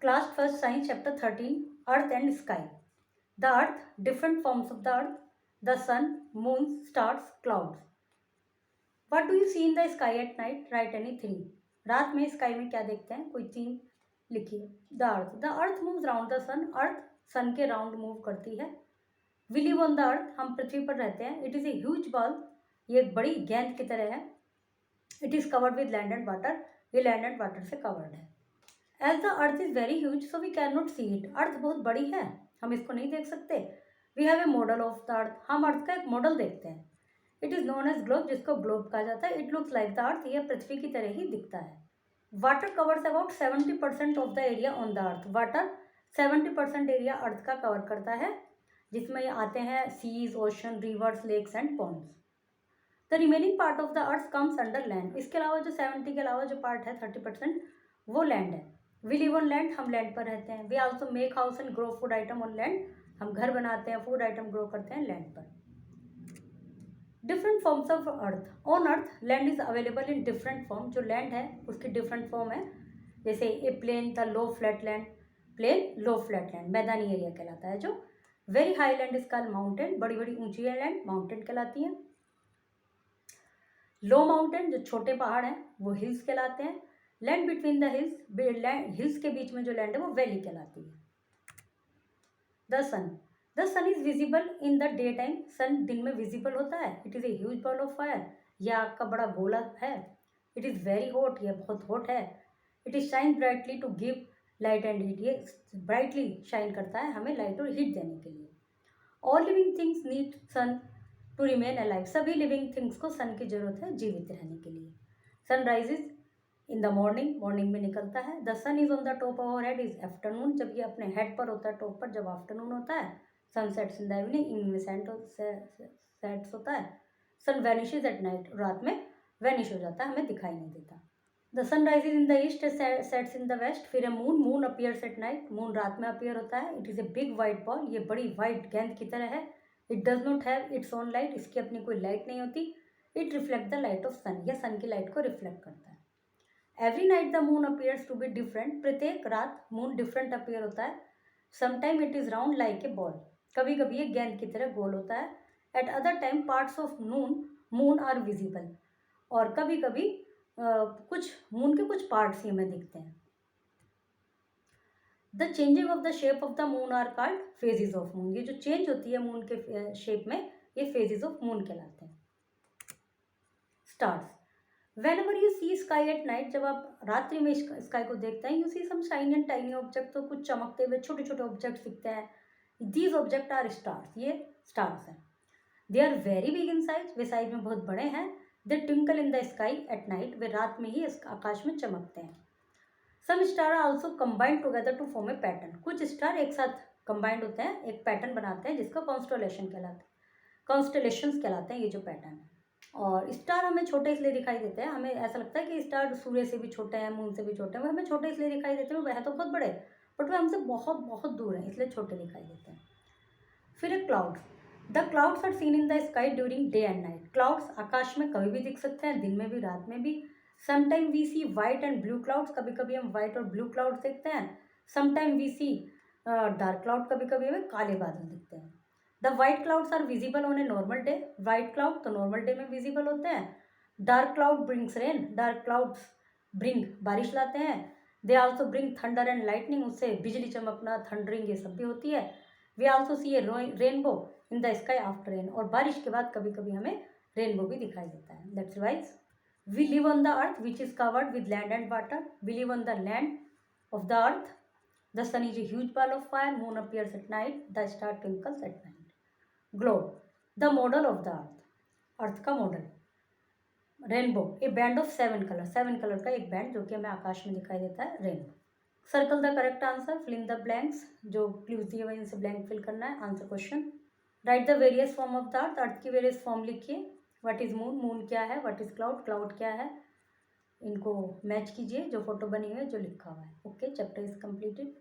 Class First Science Chapter 13 Earth and Sky. The Earth, different forms of the Earth, the Sun, moons, stars, clouds. What do you see in the sky at night? Write any three. रात में sky में क्या देखते हैं? कोई तीन लिखिए. The earth moves round the sun. Earth sun के राउंड मूव करती है. We live on the earth. हम पृथ्वी पर रहते हैं. It is a huge ball. ये एक बड़ी गेंद की तरह है. It is covered with land and water. ये लैंड एंड वाटर से कवर्ड है. As the earth is very huge, so we cannot see it. अर्थ बहुत बड़ी है, हम इसको नहीं देख सकते. We have a model of the earth. हम अर्थ का एक मॉडल देखते हैं. It is known as globe, जिसको ग्लोब कहा जाता है. It looks like the earth. यह पृथ्वी की तरह ही दिखता है. Water covers about 70% of the area on the earth. Water 70% area earth का कवर करता है, जिसमें आते हैं seas, ocean, rivers, lakes and ponds. The remaining part of the earth comes under land. इसके अलावा जो 70 के अलावा जो पार्ट है 30% वो लैंड है. We live on land. हम लैंड पर रहते हैं. We also make house and grow food item on land. हम घर बनाते हैं, फूड आइटम ग्रो करते हैं लैंड पर. Different forms of earth. On earth land is available in different form. जो लैंड है उसकी डिफरेंट फॉर्म है. जैसे a plane, the low flat land. Plane, low flat land मैदानी एरिया कहलाता है. जो very high land is called mountain. बड़ी बड़ी ऊंची लैंड माउंटेन कहलाती है. लो माउंटेन जो छोटे पहाड़ हैं वो हिल्स कहलाते हैं. Land between the hills, hills के बीच में जो लैंड है वो वैली कहलाती है. The sun is visible in the day time. Sun दिन में विजिबल होता है. It is a huge ball of fire. यह आग का बड़ा गोला है. It is very hot. यह बहुत हॉट है. It is shine brightly to give light and heat. ये ब्राइटली शाइन करता है हमें लाइट और हीट देने के लिए. All living things need sun to remain alive. सभी लिविंग थिंग्स को सन की जरूरत है जीवित रहने के लिए. Sun rises in the morning. Morning में निकलता है. The sun is on the top of our head is afternoon. जब ये अपने हेड पर होता है, टॉप पर, जब आफ्टरनून होता है. Sun sets in the evening. Evening में सेट्स होता है. Sun vanishes at night. रात में वैनिश हो जाता है, हमें दिखाई नहीं देता. The sun rises in the east, sets in the west. फिर moon appears at night. Moon रात में अपीयर होता है. It is a big white ball. ये बड़ी वाइट गेंद की तरह है. It does not have its own light. इसकी अपनी कोई लाइट नहीं होती. It reflect the light of sun. यह सन की लाइट को रिफ्लेक्ट करता है. Every night the moon appears to be different. प्रत्येक रात मून डिफरेंट अपीयर होता है. Sometime it is round like a ball. कभी कभी ये गेंद की तरह गोल होता है. At other time parts of moon are visible. और कभी कभी कुछ मून के कुछ पार्ट्स ही हमें दिखते हैं. The changing of the shape of the moon are called phases of moon. ये जो चेंज होती है मून के शेप में, ये फेजेस ऑफ मून कहलाते हैं. Stars. Whenever you see sky at night, जब आप रात्रि में स्काई को देखते हैं, you see some shiny and tiny object. तो कुछ चमकते हुए छोटे छोटे ऑब्जेक्ट दिखते हैं. These object are stars. ये स्टार्स हैं. They are very big in size. Way size में बहुत बड़े हैं. They twinkle in the sky at night. वे रात में ही आकाश में चमकते हैं. Some stars are also combined together to form a pattern. कुछ स्टार एक साथ कंबाइंड होते हैं, एक पैटर्न बनाते हैं जिसका कॉन्स्टलेशंस कहलाते हैं ये जो पैटर्न है. और स्टार हमें छोटे इसलिए दिखाई देते हैं. हमें ऐसा लगता है कि स्टार सूर्य से भी छोटे हैं, मून से भी छोटे हैं. वो हमें छोटे इसलिए दिखाई देते हैं, वह तो बहुत बड़े, बट वे हमसे बहुत बहुत दूर हैं, इसलिए छोटे दिखाई देते हैं. फिर है clouds. The clouds are seen in the sky during day and night. Clouds आकाश में कभी भी दिख सकते हैं, दिन में भी रात में भी. Sometime we see white and blue clouds. कभी कभी हम वाइट और ब्लू क्लाउड्स देखते हैं. Sometime we see dark cloud. कभी कभी हमें काले बादल दिखते हैं. The white clouds are visible on a normal day. White cloud तो नॉर्मल डे में विजिबल होते हैं. Dark cloud brings rain. Dark clouds bring बारिश लाते हैं. They also bring thunder and lightning. उससे बिजली चमकना, थंडरिंग, ये सब भी होती है. We also see a rainbow in the sky after rain. और बारिश के बाद कभी कभी हमें रेनबो भी दिखाई देता है. That's wise we live on the earth which is covered with land and water. We live on the land of the earth. The sun is a huge ball of fire. Moon appears at night. The star twinkles at night. Globe, the model of the earth. Earth का model. Rainbow, a band of 7 colour. 7 colour का एक band जो कि हमें आकाश में दिखाई देता है, rainbow. Circle the correct answer. Fill in the blanks. जो क्लूज दिए हुए इनसे ब्लैंक फिल करना है. Answer question. Write the various form of the earth. Earth की वेरियस फॉर्म लिखिए. What is moon. मून क्या है. What is cloud. क्लाउड क्या है. इनको मैच कीजिए जो फोटो बनी हुई है, जो लिखा हुआ है. Okay, chapter is completed.